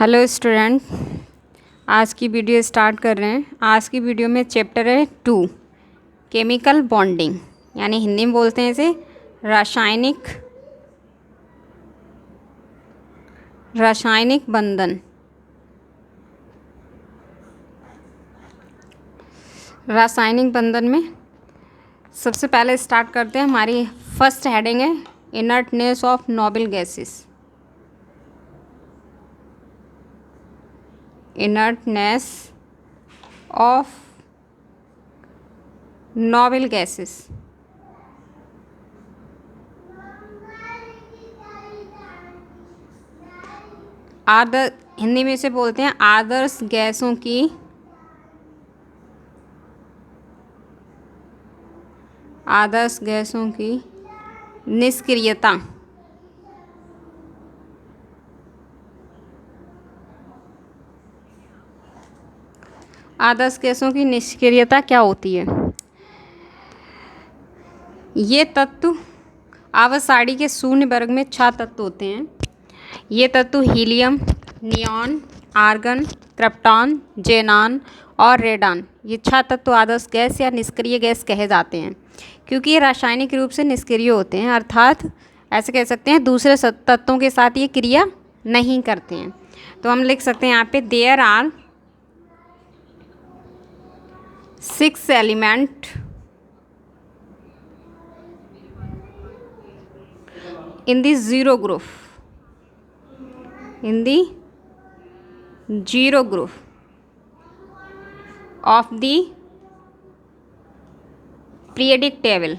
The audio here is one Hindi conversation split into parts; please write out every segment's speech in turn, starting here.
हेलो स्टूडेंट, आज की वीडियो स्टार्ट कर रहे हैं। आज की वीडियो में चैप्टर है 2 केमिकल बॉन्डिंग, यानी हिंदी में बोलते हैं इसे रासायनिक बंधन। रासायनिक बंधन में सबसे पहले स्टार्ट करते हैं। हमारी फर्स्ट हेडिंग है inertness of noble gases. Inertness of noble gases. Hindi में इसे बोलते हैं आदर्श गैसों की निष्क्रियता। आदर्श गैसों की निष्क्रियता क्या होती है? ये तत्व आवर्त के शून्य वर्ग में 6 तत्व होते हैं। ये तत्व helium, neon, argon, krypton, xenon और रेडॉन, ये 6 तत्व आदर्श गैस या निष्क्रिय गैस कहे जाते हैं, क्योंकि ये रासायनिक रूप से निष्क्रिय होते हैं, अर्थात ऐसे कह सकते हैं दूसरे तत्वों के साथ ये क्रिया नहीं करते हैं। तो हम लिख सकते हैं यहाँ पे there are 6 element in the zero group of the periodic table.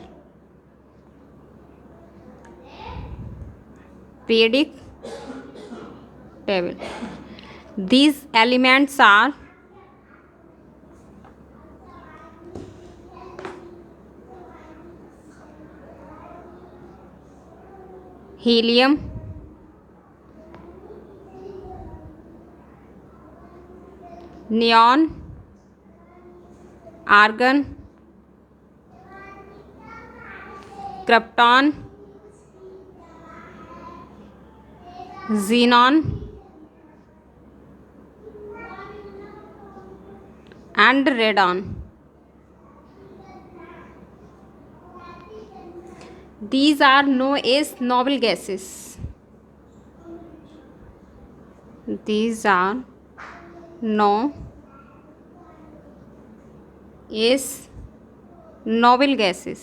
These elements are helium, neon, argon, krypton, xenon and radon. These are known as noble gases. These are known as noble gases.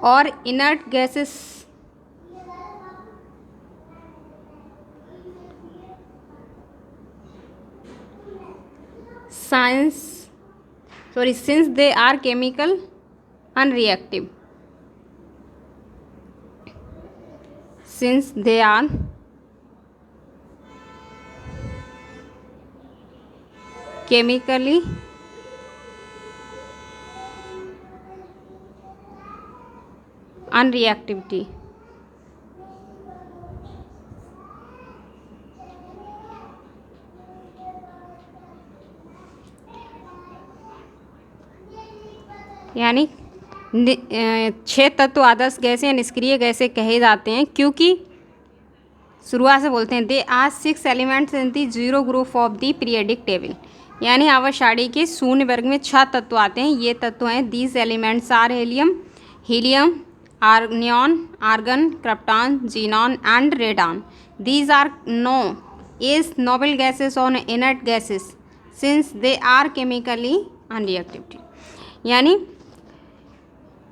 और inert gases since they are chemical unreactive. Since they are chemically unreactivity. यानी 6 तत्व आदर्श गैसें या निष्क्रिय गैसें कहे जाते हैं, क्योंकि शुरुआत से बोलते हैं they are 6 elements in the zero group of the periodic table, यानी आवर्त सारणी के शून्य वर्ग में 6 तत्व आते हैं। ये तत्व हैं these elements are helium, neon, argon, krypton, xenon and radon. These are known as noble gases or inert gases since they are chemically unreactive. यानी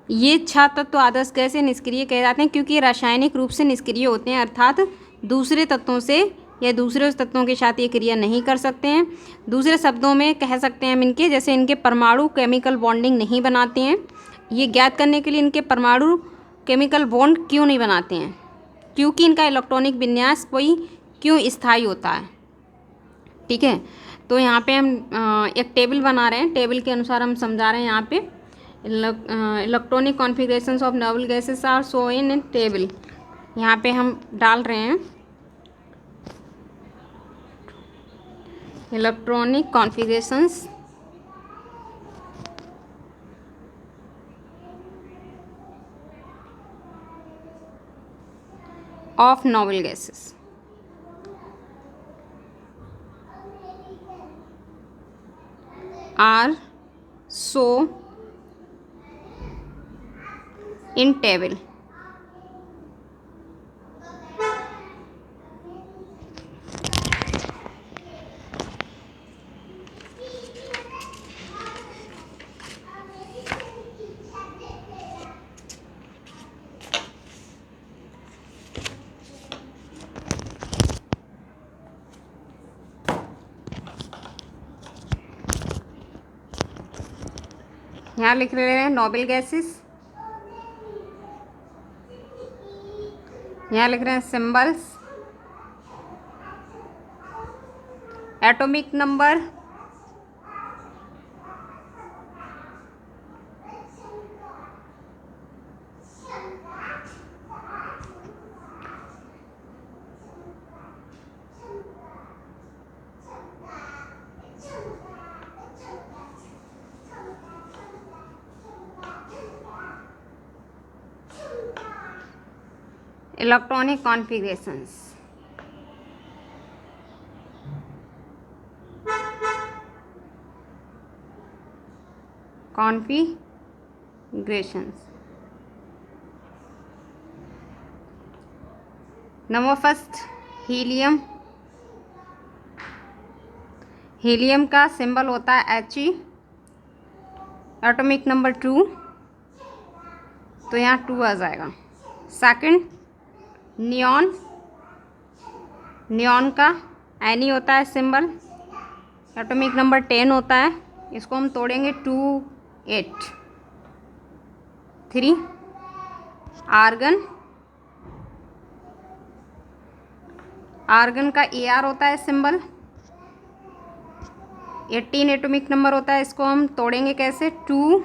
ये 6 तत्व आदर्श गैस निष्क्रिय कहे जाते हैं, क्योंकि रासायनिक रूप से निष्क्रिय होते हैं, अर्थात दूसरे तत्वों से या दूसरे तत्वों के साथ ये क्रिया नहीं कर सकते हैं। दूसरे शब्दों में कह सकते हैं हम इनके जैसे इनके परमाणु केमिकल बॉन्डिंग नहीं बनाते हैं। ये ज्ञात करने के लिए इनके परमाणु केमिकल बॉन्ड क्यों नहीं बनाते हैं, क्योंकि इनका इलेक्ट्रॉनिक विन्यास कोई क्यों स्थायी होता है। ठीक है, तो यहाँ पे हम एक टेबल बना रहे हैं, टेबल के अनुसार हम समझा रहे हैं। यहाँ पे electronic configurations of noble gases are show in table. यहाँ पे हम डाल रहे हैं electronic configurations of noble gases are shown in table. यहाँ लिख रहे हैं नोबल गैसेस, यहाँ लिख रहे हैं symbols, atomic number, electronic configurations. Configurations. Number first helium. Helium का सिंबल होता है He। एटॉमिक नंबर 2, तो यहाँ 2 आ जाएगा। Second neon. नियॉन का Ni होता है सिंबल, एटॉमिक नंबर 10 होता है, इसको हम तोड़ेंगे 2 8। 3 आर्गन। आर्गन का Ar होता है सिंबल, 18 एटॉमिक नंबर होता है, इसको हम तोड़ेंगे कैसे 2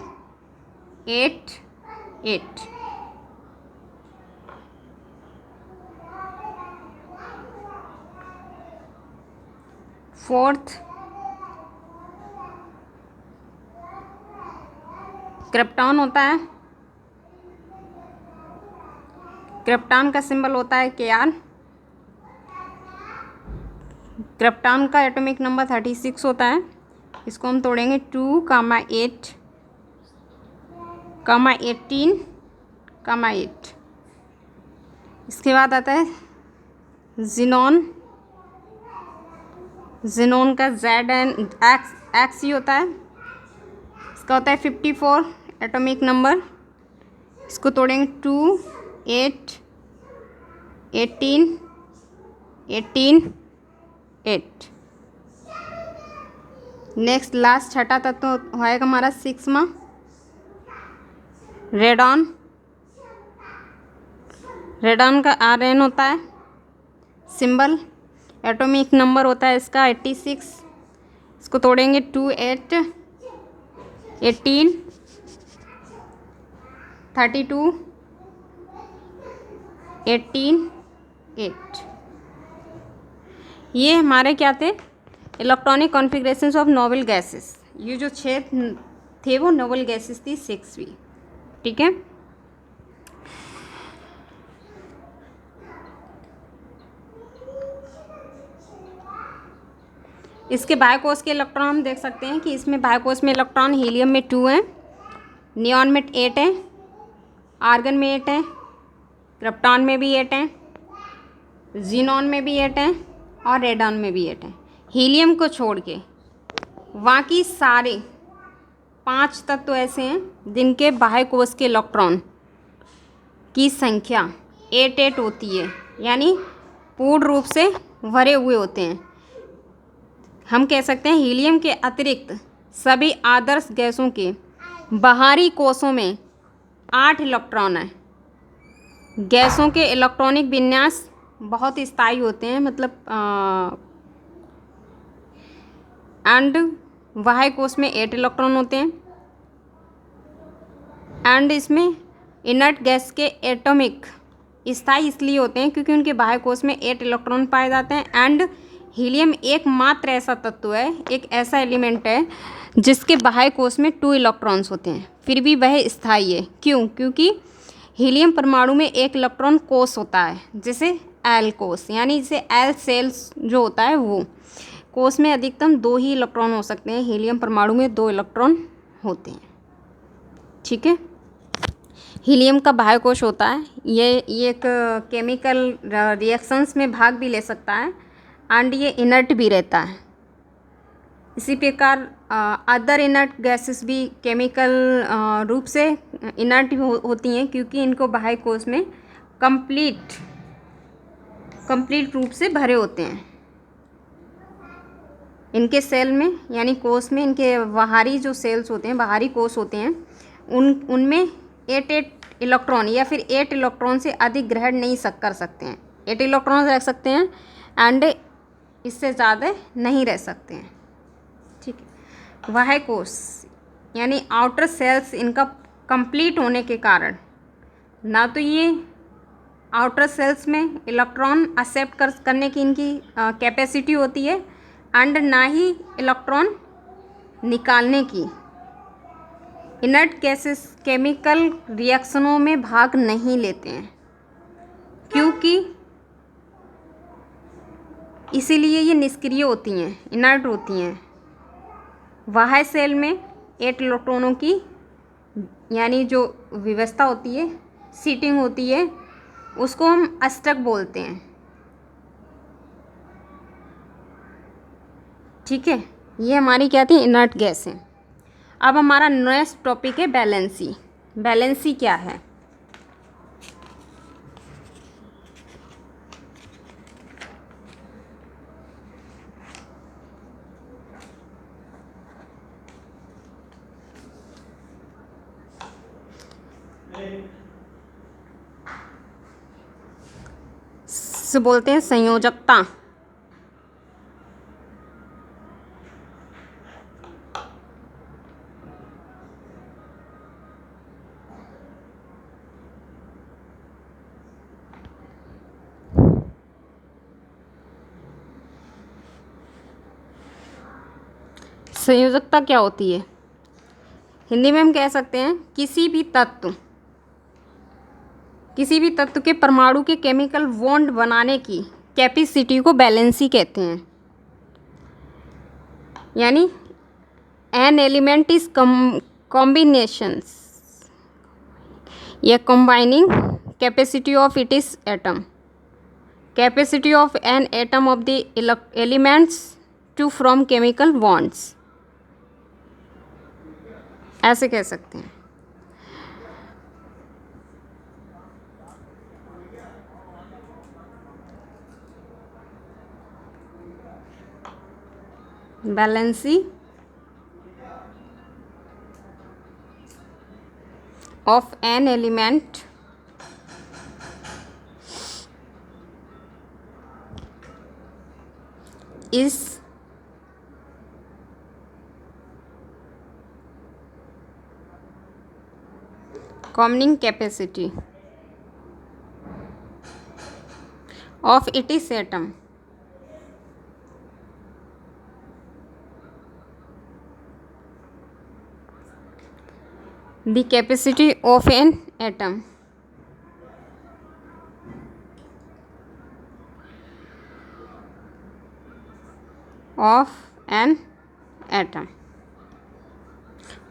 8 8। फोर्थ क्रिप्टॉन होता है, क्रिप्टॉन का सिंबल होता है Kr। क्रिप्टॉन का एटॉमिक नंबर 36 होता है, इसको हम तोड़ेंगे 2 8 18 8। इसके बाद आता है जिनॉन। जिनॉन का Zn होता है, इसका होता है 54 एटॉमिक नंबर, इसको तोड़ेंगे 2 8 18 18 8। नेक्स्ट लास्ट छठा तत्व होएगा हमारा 6वां रेडॉन। रेडॉन का Rn होता है सिंबल, एटॉमिक नंबर होता है इसका 86, इसको तोड़ेंगे 2 8 18 32 18 8। ये हमारे क्या थे, electronic configurations of noble gases. ये जो 6 थे वो नोबल गैसेस थी 6वीं। ठीक है, इसके बायोकोष के इलेक्ट्रॉन हम देख सकते हैं कि इसमें बायोकोष में इलेक्ट्रॉन हीलियम में 2 हैं, नियॉन में 8 हैं, आर्गन में 8 हैं, क्रिप्टॉन में भी 8 हैं, जीनॉन में भी 8 हैं और रेडॉन में भी 8 हैं। हीलियम को छोड़ के बाकी सारे 5 तत्व ऐसे हैं जिनके बाह्यकोश के इलेक्ट्रॉन की संख्या 8 8 होती है, यानी पूर्ण रूप से भरे हुए होते हैं। हम कह सकते हैं हीलियम के अतिरिक्त सभी आदर्श गैसों के बाहरी कोशों में 8 इलेक्ट्रॉन हैं। गैसों के इलेक्ट्रॉनिक विन्यास बहुत स्थायी होते हैं, मतलब एंड बाह्य कोश में 8 इलेक्ट्रॉन होते हैं, एंड इसमें इनर्ट गैस के एटॉमिक स्थायी इसलिए होते हैं क्योंकि उनके बाह्य कोश में 8 इलेक्ट्रॉन पाए जाते हैं। एंड हीलियम एकमात्र ऐसा तत्व है, एक ऐसा एलिमेंट है जिसके बाह्य कोश में 2 इलेक्ट्रॉन्स होते हैं, फिर भी वह स्थायी है। क्यों? क्योंकि हीलियम परमाणु में एक इलेक्ट्रॉन कोष होता है, जैसे एल कोष, यानी जैसे एल सेल्स जो होता है वो कोष में अधिकतम 2 ही इलेक्ट्रॉन हो सकते हैं। हीलियम परमाणु में 2 इलेक्ट्रॉन होते हैं। ठीक है। हीलियम का बाह्य कोश होता है, ये एक केमिकल रिएक्शंस में भाग भी ले सकता है एंड ये इनर्ट भी रहता है। इसी प्रकार अदर इनर्ट गैसेस भी केमिकल रूप से इनर्ट होती हैं, क्योंकि इनको बाह्य कोश में कंप्लीट रूप से भरे होते हैं। इनके सेल में यानी कोश में इनके बाहरी जो सेल्स होते हैं, बाहरी कोश होते हैं, उनमें 8 इलेक्ट्रॉन या फिर 8 इलेक्ट्रॉन से अधिक ग्रहण नहीं कर सकते हैं। 8 इलेक्ट्रॉन रख सकते हैं एंड इससे ज़्यादा नहीं रह सकते हैं। ठीक है। बाह्य कोश यानी आउटर सेल्स इनका कंप्लीट होने के कारण ना तो ये आउटर सेल्स में इलेक्ट्रॉन एक्सेप्ट करने की इनकी कैपेसिटी होती है एंड ना ही इलेक्ट्रॉन निकालने की। इनर्ट गैसेस केमिकल रिएक्शनों में भाग नहीं लेते हैं, क्योंकि इसीलिए ये निष्क्रिय होती हैं, इनर्ट होती हैं। बाह्य सेल में 8 इलेक्ट्रॉनों की यानी जो व्यवस्था होती है, सीटिंग होती है, उसको हम अष्टक बोलते हैं। ठीक है। ये हमारी क्या थी, इनर्ट गैस है। अब हमारा नेक्स्ट टॉपिक है बैलेंसी। बैलेंसी क्या है? से बोलते हैं संयोजकता। संयोजकता क्या होती है? हिंदी में हम कह सकते हैं किसी भी तत्व के परमाणु के केमिकल बॉन्ड बनाने की कैपेसिटी को बैलेंसी कहते हैं। यानी एन एलिमेंट इज कॉम्बिनेशंस या combining capacity of it is atom, capacity of an atom of the elements to from chemical bonds, ऐसे कह सकते हैं। Valency of an element is combining capacity of its atom. The capacity of an atom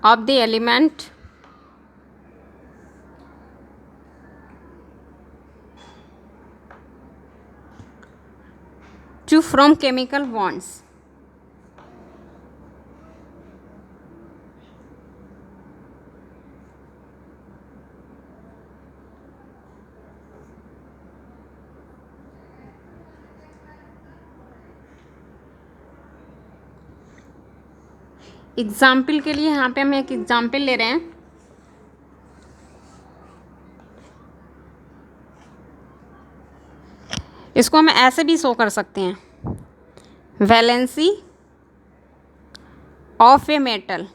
of the element to from chemical bonds. Example के लिए यहाँ पे हम एक एग्जाम्पल ले रहे हैं। इसको हम ऐसे भी शो कर सकते हैं, valency of a metal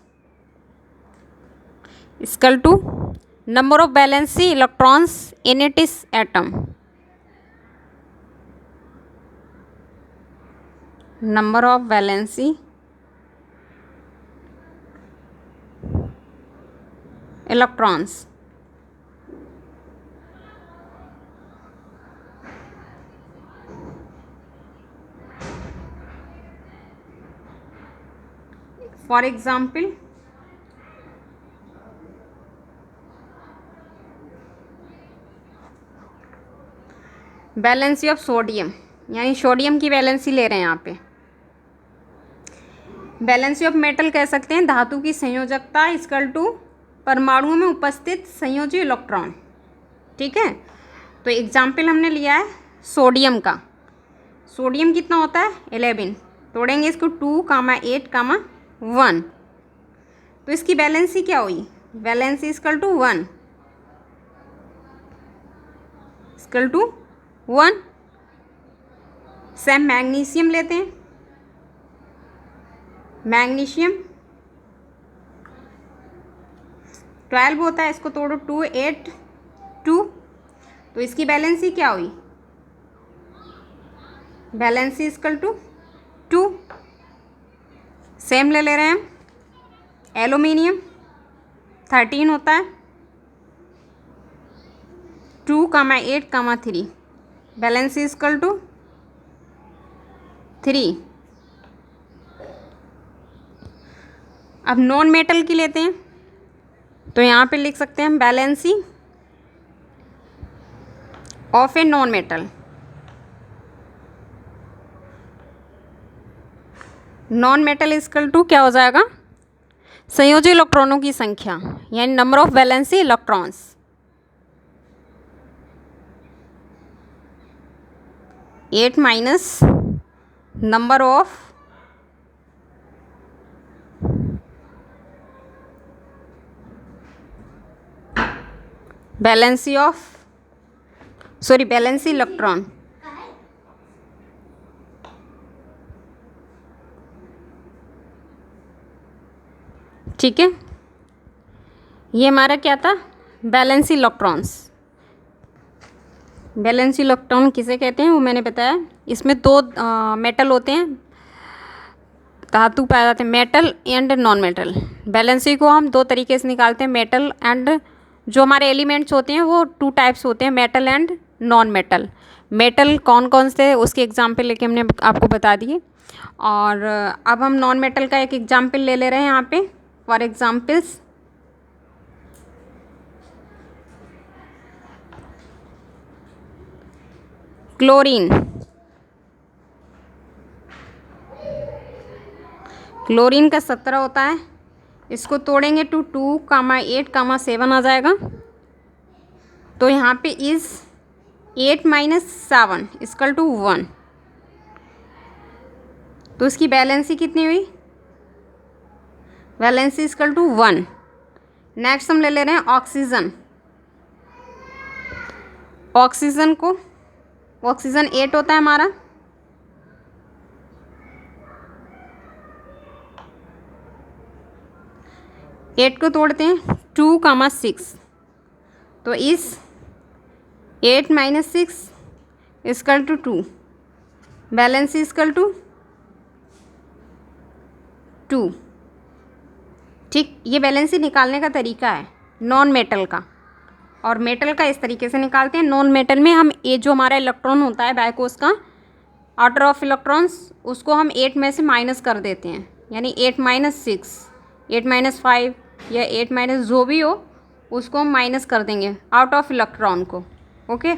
equal to number of valency electrons in its atom, number of valency electrons for example valency of sodium, यानी सोडियम की बैलेंसी ले रहे हैं यहाँ पे। बैलेंसी ऑफ मेटल कह सकते हैं धातु की संयोजकता इक्वल टू परमाणुओं में उपस्थित संयोजी इलेक्ट्रॉन। ठीक है, तो एग्जाम्पल हमने लिया है सोडियम का। सोडियम कितना होता है 11, तोड़ेंगे इसको 2, 8, 1, तो इसकी बैलेंसी क्या हुई, valency equal to 1 equal to 1। Same magnesium लेते हैं, मैग्नीशियम 12 होता है, इसको तोड़ो 2, 8, 2, तो इसकी बैलेंसी क्या हुई, बैलेंसी इक्वल टू 2। सेम ले रहे हैं हम एल्यूमिनियम 13 होता है, 2, 8, 3, बैलेंसी इक्वल टू 3। अब नॉन मेटल की लेते हैं, तो यहाँ पे लिख सकते हैं हम valency of a non metal. Non metal equal to क्या हो जाएगा, संयोजी इलेक्ट्रॉनों की संख्या, यानी number of valency electrons. Eight minus number of valency electron. ठीक है, ये हमारा क्या था, बैलेंसी इलेक्ट्रॉन्स। बैलेंसी इलेक्ट्रॉन किसे कहते हैं वो मैंने बताया। इसमें दो मेटल होते हैं, धातु पाए जाते हैं, metal and non metal. Valency को हम दो तरीके से निकालते हैं, मेटल एंड, जो हमारे एलिमेंट्स होते हैं वो 2 टाइप्स होते हैं, metal and non metal. Metal कौन कौन से उसके एग्जाम्पल लेके हमने आपको बता दिए। और अब हम नॉन मेटल का एक एग्जाम्पल ले रहे हैं यहाँ पे। For examples chlorine. क्लोरीन का 17 होता है, इसको तोड़ेंगे टू 2, 8, 7 आ जाएगा। तो यहाँ पे इज 8 माइनस 7 इक्वल टू 1, तो इसकी बैलेंसी कितनी हुई, बैलेंसी इक्वल टू 1। नेक्स्ट हम ले रहे हैं ऑक्सीजन। ऑक्सीजन 8 होता है हमारा, एट को तोड़ते हैं 2, 6, तो इस 8 minus 6 equal to 2, valence equal to 2। ठीक, ये बैलेंसी निकालने का तरीका है नॉन मेटल का, और मेटल का इस तरीके से निकालते हैं। नॉन मेटल में हम ये जो हमारा इलेक्ट्रॉन होता है बैकोस का आउटर ऑफ इलेक्ट्रॉन्स, उसको हम 8 में से माइनस कर देते हैं, यानी 8 माइनस 6, 8 माइनस 5 या 8 माइनस जो भी हो उसको हम माइनस कर देंगे आउट ऑफ इलेक्ट्रॉन को। ओके,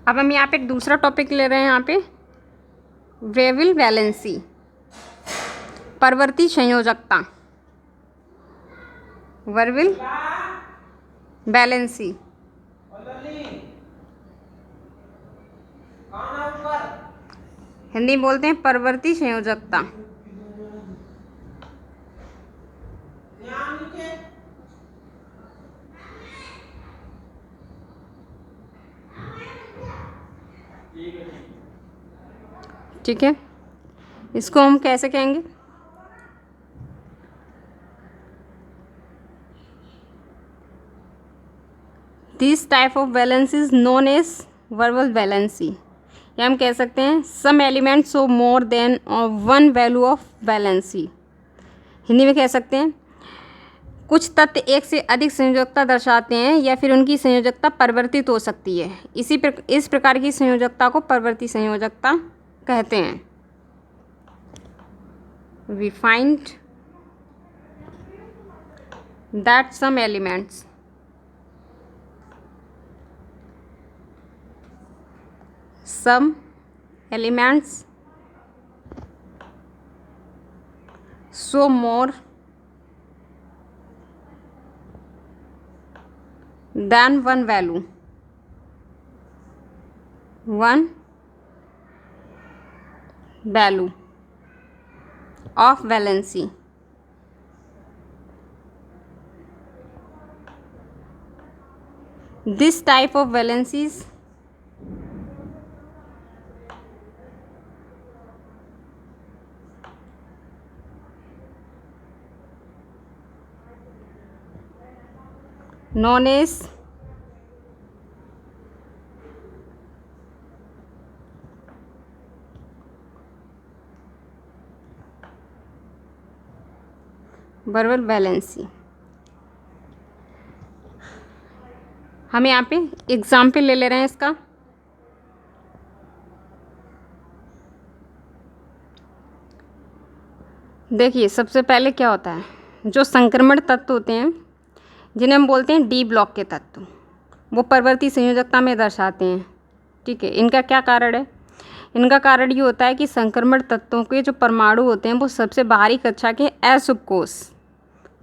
अब हम यहाँ पे एक दूसरा टॉपिक ले रहे हैं यहाँ पे, वेविल वैलेंसी, परवर्ती संयोजकता, वर्विल वैलेंसी। हिंदी बोलते हैं परवर्ती संयोजकता। ठीक है, इसको हम कैसे कहेंगे, this type of valence is known as verbal valency, या हम कह सकते हैं some elements show more than one value of valency. Hindi में कह सकते हैं कुछ तत्व एक से अधिक संयोजकता दर्शाते हैं या फिर उनकी संयोजकता परिवर्तित हो सकती है। इस प्रकार की संयोजकता को परिवर्ती संयोजकता कहते हैं। We find that some elements show more than one value of valency. This type of valencies known as verbal valency. हम यहाँ पे एग्जाम्पल ले रहे हैं इसका। देखिए सबसे पहले क्या होता है, जो संक्रमण तत्व होते हैं जिन्हें हम बोलते हैं डी ब्लॉक के तत्व, वो परिवर्ती संयोजकता में दर्शाते हैं। ठीक है, इनका क्या कारण है? इनका कारण ये होता है कि संक्रमण तत्वों के जो परमाणु होते हैं वो सबसे बाहरी कक्षा के एस उपकोष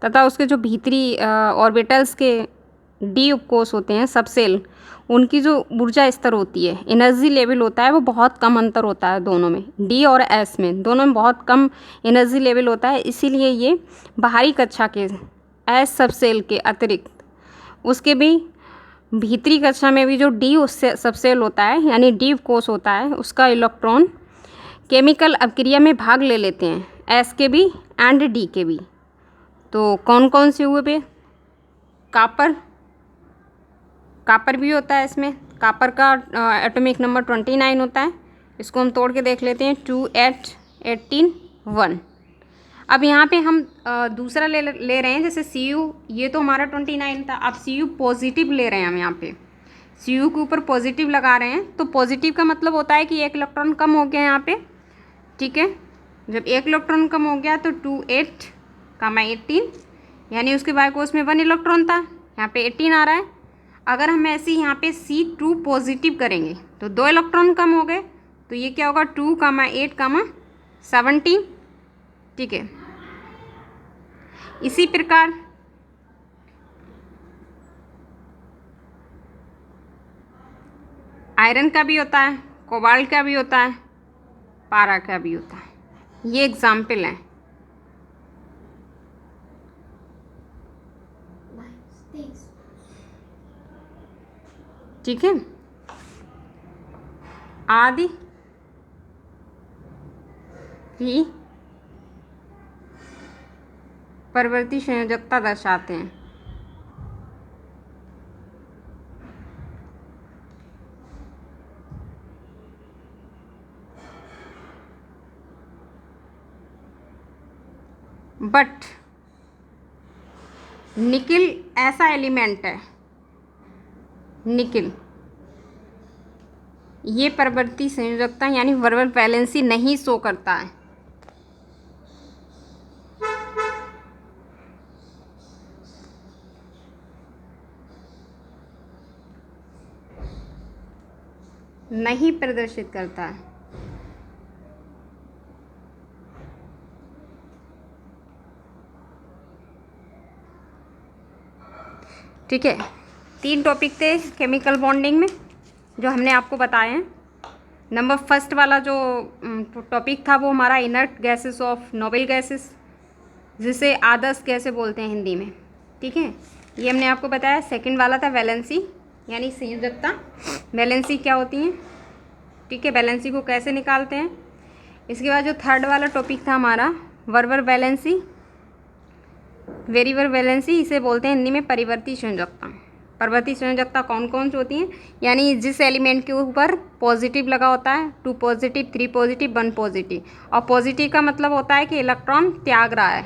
तथा उसके जो भीतरी ऑर्बिटल्स के डी उपकोष होते हैं सबसेल, उनकी जो ऊर्जा स्तर होती है, एनर्जी लेवल होता है, वो बहुत कम अंतर होता है दोनों में, डी और एस में, दोनों में बहुत कम एनर्जी लेवल होता है। इसीलिए ये बाहरी कक्षा के एस सबसेल के अतिरिक्त उसके भी भीतरी कक्षा में भी जो डी सबसेल होता है यानी डी उपकोष होता है, उसका इलेक्ट्रॉन केमिकल अभिक्रिया में भाग ले लेते हैं, एस के भी एंड डी के भी। तो कौन कौन से हुए पे? कापर भी होता है इसमें। कापर का एटॉमिक नंबर 29 होता है। इसको हम तोड़ के देख लेते हैं, 2 8 18 1। अब यहाँ पे हम दूसरा ले रहे हैं, जैसे Cu, ये तो हमारा 29 था, अब Cu पॉजिटिव ले रहे हैं हम। यहाँ पे Cu के ऊपर पॉजिटिव लगा रहे हैं, तो पॉजिटिव का मतलब होता है कि एक इलेक्ट्रॉन कम हो गया यहाँ पे। ठीक है, जब एक इलेक्ट्रॉन कम हो गया तो 2 8 18, यानी उसके बायकोस में 1 इलेक्ट्रॉन था, यहाँ पे 18 आ रहा है। अगर हम ऐसे यहाँ पे C2 पॉजिटिव करेंगे तो 2 इलेक्ट्रॉन कम हो गए, तो ये क्या होगा 2 8 17। ठीक है, इसी प्रकार आयरन का भी होता है, कोबाल्ट का भी होता है, पारा का भी होता है। ये एग्जाम्पल है। ठीक है, आदि ही परिवर्ती संयोजकता दर्शाते हैं। बट निकिल ऐसा एलिमेंट है, निकिल ये परिवर्ती संयोजकता यानी वर्बल वैलेंसी नहीं शो करता है। नहीं प्रदर्शित करता है। ठीक है, 3 टॉपिक थे केमिकल बॉन्डिंग में जो हमने आपको बताए हैं। नंबर फर्स्ट वाला जो टॉपिक था वो हमारा inert gases of noble gases, जिसे आदर्श गैसें बोलते हैं हिंदी में। ठीक है, ये हमने आपको बताया। सेकंड वाला था वैलेंसी यानी संयोजकता, वैलेंसी क्या होती है। ठीक है, वैलेंसी को कैसे निकालते हैं। इसके बाद जो थर्ड वाला टॉपिक था हमारा वर्बर वैलेंसी, वेरिवर वैलेंसी, इसे बोलते हैं हिंदी में परिवर्ती संयोजकता। परिवर्ती संयोजकता कौन कौन सी होती हैं, यानी जिस एलिमेंट के ऊपर पॉजिटिव लगा होता है, 2 पॉजिटिव, 3 पॉजिटिव, 1 पॉजिटिव, और पॉजिटिव का मतलब होता है कि इलेक्ट्रॉन त्याग रहा है,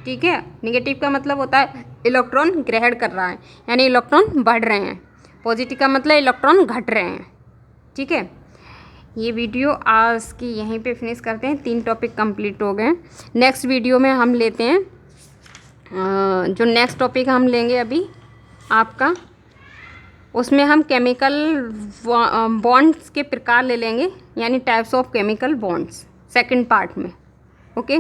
ठीक है। निगेटिव का मतलब होता है इलेक्ट्रॉन ग्रहण कर रहा है, यानी इलेक्ट्रॉन बढ़ रहे हैं। पॉजिटिव का मतलब इलेक्ट्रॉन घट रहे हैं, ठीक है। ये वीडियो आज की यहीं पे फिनिश करते हैं, 3 टॉपिक कंप्लीट हो गए। नेक्स्ट वीडियो में हम लेते हैं जो नेक्स्ट टॉपिक हम लेंगे अभी आपका, उसमें हम केमिकल बॉन्ड्स के प्रकार ले लेंगे, यानी types of chemical bonds, second part में। ओके।